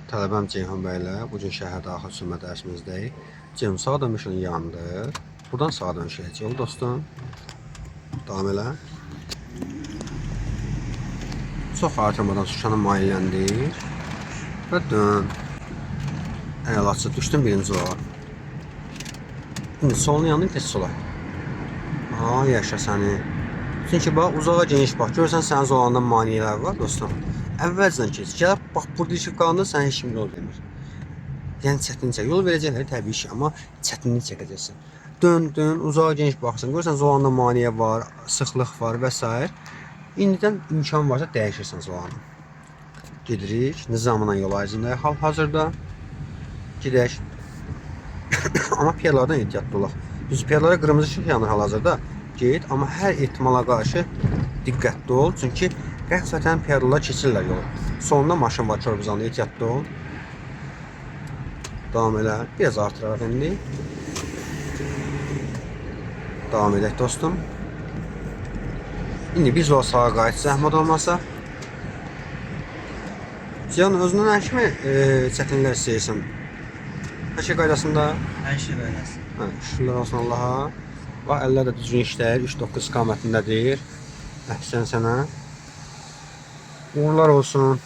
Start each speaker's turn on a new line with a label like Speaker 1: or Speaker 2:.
Speaker 1: Tələbəm Ceyhun bəylə bugün şəhər daxil sürmə dərsimizdəyik. Ceyhun sağa dönmüşün yandır. Buradan sağa dönüşəcək yol dostum. Davam elə. Çox artırmadan Şuşanı mailləndir. Və dön. Əlaçı düşdün birinci ola. İndi solun yanında tez sola. Aa, yaşa səni. Çünki bax uzağa geniş bax. Görürsən sənin zolanda maneələr var dostum. Əvvəlcədən keç. Gəlib bax burada işıq qalanda sən heç kim yol vermir. Yəni çətin çək. Yol verəcəklər təbii ki, amma çətinlik çəkəcəksən. Dön, uzağa geniş baxırsan. Görürsən zolanda maneə var, sıxlıq var və s. İndidən imkan varsa dəyişirsən zolanı. Gedirik. Nizamla yol ayrıcındayıq hal-hazırda. Gedək. Amma piyalardan ehtiyatlı olaq. Düz piyalara qırmızı işıq yanır hal-hazırda. Get, amma hər ehtimala qarşı diqqətli ol. Çünki qəflətən piyalar keçirlər yolu. Sonunda maşın var, körbüzanda ehtiyatlı ol. Davam elə. Biraz artıraq indi. Davam edək dostum. İndi biz o sağa qayıt zəhmət olmasa. Cihan özündən hər kimi çətinlər istəyirsən. Hər şey qaydasında.
Speaker 2: Hər şey qaydasında.
Speaker 1: Şükürlər olsun Allaha. Bax, əllər də düzgün işləyir. 3-9 istiqamətindədir. Əhsən sənə. Uğurlar olsun.